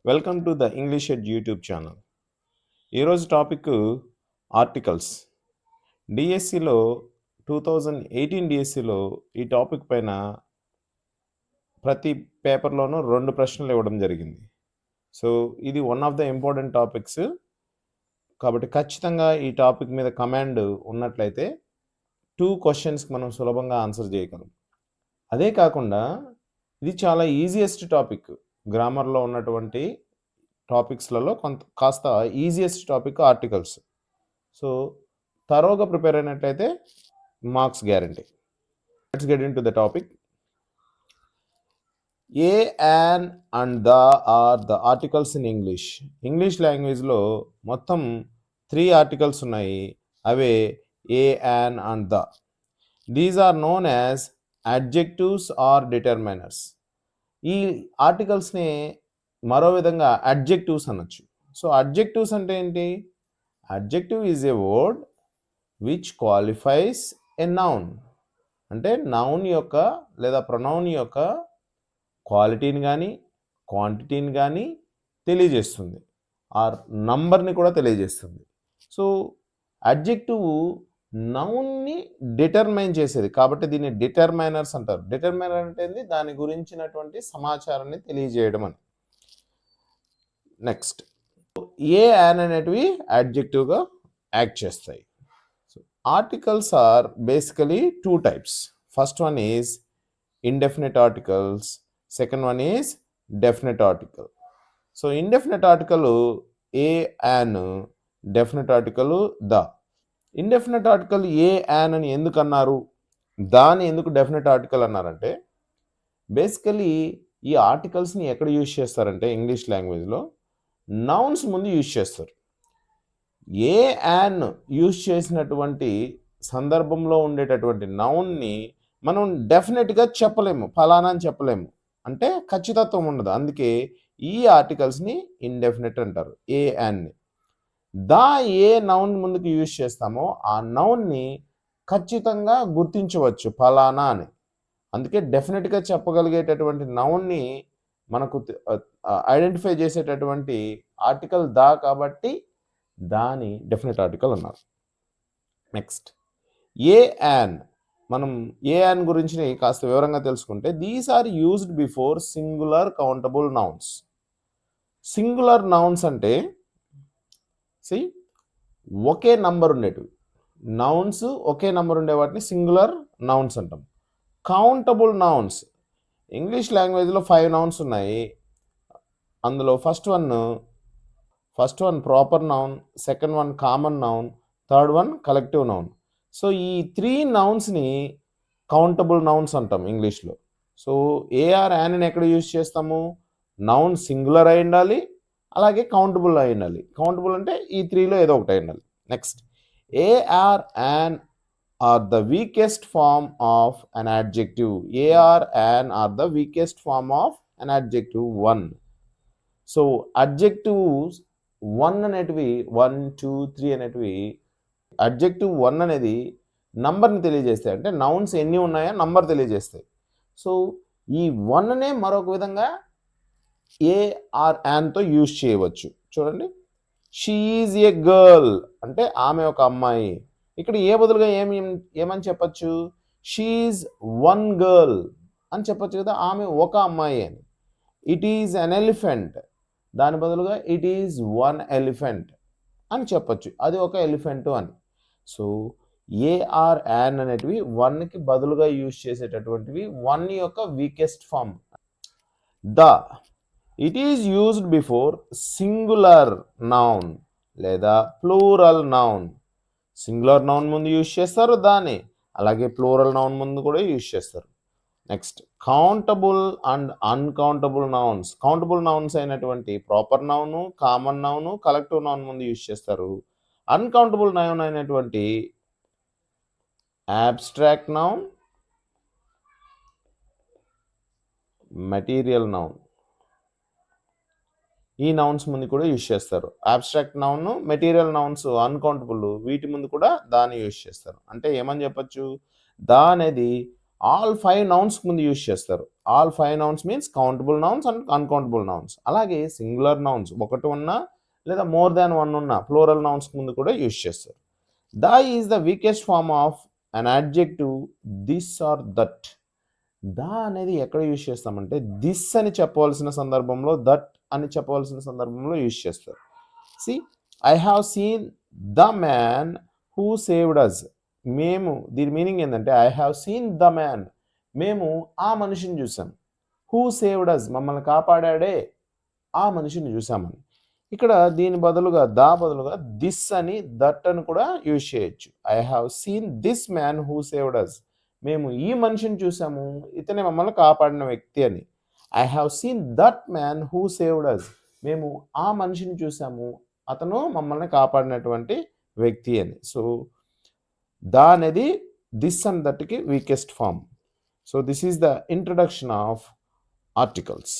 Welcome to the English ed YouTube channel. ఈరోజు topic articles. డిఎస్సిలో 2018 డిఎస్సిలో ఈ టాపిక్ పైన ప్రతి పేపర్లోనూ 2 ప్రశ్నలు ఇవ్వడం జరిగింది. సో ఇది one of the important topics. కాబట్టి ఖచ్చితంగా ఈ టాపిక్ మీద కమాండ్ ఉన్నట్లయితే 2 క్వశ్చన్స్కి మనం సులభంగా ఆన్సర్ చేయగలం. అదే కాకుండా ఇది చాలా ఈజియెస్ట్ టాపిక్. గ్రామర్లో ఉన్నటువంటి టాపిక్స్లలో కాస్త ఈజియెస్ట్ టాపిక్ ఆర్టికల్స్. సో తరోగా ప్రిపేర్ అయినట్లయితే marks guarantee. Let's get into the topic. A, an and the are the articles in English. English లాంగ్వేజ్లో మొత్తం 3 ఆర్టికల్స్ ఉన్నాయి. అవే a, an and the. These are known as adjectives or determiners. ఈ ఆర్టికల్స్ని మరో విధంగా adjectives అనొచ్చు. So adjectives అంటే ఏంటి? Adjective is a word which qualifies a noun. అంటే నౌన్ యొక్క లేదా ప్రొనౌన్ యొక్క క్వాలిటీని కానీ క్వాంటిటీని కానీ తెలియజేస్తుంది, ఆర్ నంబర్ని కూడా తెలియజేస్తుంది. సో అడ్జెక్టివ్ నౌన్ని డిటర్మైన్ చేసేది కాబట్టి దీన్ని డిటర్మైనర్స్ అంటారు. డిటర్మైనర్ అంటే దాని గురించినటువంటి సమాచారాన్ని తెలియజేయడం అని. నెక్స్ట్, ఏ, యాన్ అనేటివి అడ్జెక్టివ్గా యాక్ట్ చేస్తాయి. So articles are basically 2 types. First one is indefinite articles, second one is definite article. So indefinite article a, an, definite article the. Indefinite article a, an అని ఎందుకు అన్నారు, దాన్ని ఎందుకు definite article అన్నారంటే basically ఈ ఆర్టికల్స్ని ఎక్కడ use చేస్తారంటే English లాంగ్వేజ్లో నౌన్స్ ముందు యూజ్ చేస్తారు. ఏ, యాన్ యూజ్ చేసినటువంటి సందర్భంలో ఉండేటటువంటి నౌన్ని మనం డెఫినెట్గా చెప్పలేము, ఫలానా అని చెప్పలేము, అంటే ఖచ్చితత్వం ఉండదు. అందుకే ఈ ఆర్టికల్స్ని ఇండెఫినెట్ అంటారు, ఏ, యాన్ని. ఏ నౌన్ ముందుకు యూజ్ చేస్తామో ఆ నౌన్ని ఖచ్చితంగా గుర్తించవచ్చు ఫలానా అని. అందుకే డెఫినెట్గా చెప్పగలిగేటటువంటి నౌన్ని మనకు ఐడెంటిఫై చేసేటటువంటి ఆర్టికల్ దా, కాబట్టి దాని డెఫినెట్ ఆర్టికల్ అన్నారు. Next, a, an. మనం ఏ, యాన్ గురించి కాస్త వివరంగా తెలుసుకుంటే these are used before singular countable nouns. Singular nouns అంటే ఒకే నంబర్ ఉండేటివి నౌన్స్, ఒకే నంబర్ ఉండే వాటిని సింగులర్ నౌన్స్ అంటాం. కౌంటబుల్ నౌన్స్, ఇంగ్లీష్ లాంగ్వేజ్లో 5 నౌన్స్ ఉన్నాయి. అందులో first one proper noun, second one common noun, third one collective noun. So ఈ 3 నౌన్స్ని కౌంటబుల్ నౌన్స్ అంటాం ఇంగ్లీష్లో. సో ఏఆర్, యాన్ ఎక్కడ యూజ్ చేస్తాము? నౌన్ సింగులర్ అయి ఉండాలి, అలాగే కౌంటబుల్ అయి ఉండాలి. కౌంటబుల్ అంటే ఈ 3లో ఏదో ఒకటి అయి ఉండాలి. Next, a or, an are the weakest form of an adjective. AR, an are the weakest form of an adjective 1. So adjectives 1 అనేటివి 1, 2, 3 అనేటివి adjective 1 అనేది నంబర్ని తెలియజేస్తాయి, అంటే నౌన్స్ ఎన్ని ఉన్నాయో నంబర్ తెలియజేస్తాయి. సో ఈ 1నే మరొక విధంగా ఏఆర్, యాన్తో యూజ్ చేయవచ్చు. చూడండి, షీ ఈజ్ ఏ గర్ల్ అంటే ఆమె ఒక అమ్మాయి. ఇక్కడ ఏ బదులుగా ఏమని చెప్పచ్చు? షీఈజ్ 1 గర్ల్ అని చెప్పచ్చు కదా, ఆమె ఒక అమ్మాయి అని. ఇట్ ఈజ్ అన్ ఎలిఫెంట్, దాని బదులుగా ఇట్ ఈజ్ 1 ఎలిఫెంట్ అని చెప్పచ్చు, అది ఒక ఎలిఫెంట్ అని. సో ఏఆర్, యాన్ అనేటివి 1కి బదులుగా యూజ్ చేసేటటువంటివి 1 యొక్క weakest form. The, it is used before singular noun లేదా ప్లూరల్ నౌన్. సింగులర్ నౌన్ ముందు యూజ్ చేస్తారు దాన్ని, అలాగే ప్లూరల్ నౌన్ ముందు కూడా యూజ్ చేస్తారు. Next, countable and uncountable nouns. Countable nouns అయినటువంటి proper noun, common noun, collective noun ముందు యూజ్ చేస్తారు. అన్కౌంటబుల్ నౌన్ అయినటువంటి అబ్స్ట్రాక్ట్ నౌన్, మెటీరియల్ నౌన్, ఈ నౌన్స్ ముందు కూడా యూజ్ చేస్తారు. Abstract noun, material nouns uncountable, వీటి ముందు కూడా దాన్ని యూజ్ చేస్తారు. అంటే ఏమని చెప్పచ్చు? దా అనేది ఆల్ 5 నౌన్స్ ముందు యూజ్ చేస్తారు. All 5 nouns means countable nouns and uncountable nouns. అలాగే సింగులర్ నౌన్స్ ఒకటి ఉన్నా లేదా మోర్ దాన్ వన్ ఉన్న ప్లూరల్ నౌన్స్ ముందు కూడా యూజ్ చేస్తారు. The is the weakest form of an adjective this or that. The అనేది ఎక్కడ యూజ్ చేస్తామంటే దిస్ అని చెప్పవలసిన సందర్భంలో, దట్ అని చెప్పవలసిన సందర్భంలో యూజ్ చేస్తారు. See I have seen the man who saved us. మేము, దీని మీనింగ్ ఏంటంటే I have seen the man, మేము ఆ మనిషిని చూసాం. హూ సేవ్డ్ అస్, మమ్మల్ని కాపాడాడే ఆ మనిషిని చూసామని. ఇక్కడ దీని బదులుగా దా బదులుగా దిస్ అని దట్ అని కూడా యూజ్ చేయొచ్చు. I have seen this man who saved us, మేము ఈ మనిషిని చూసాము, ఇతనే మమ్మల్ని కాపాడిన వ్యక్తి అని. I have seen that man who saved us, మేము ఆ మనిషిని చూసాము, అతను మమ్మల్ని కాపాడినటువంటి వ్యక్తి అని. సో దా అనేది దిస్ అండ్ దట్కి weakest form. So this is the introduction of articles.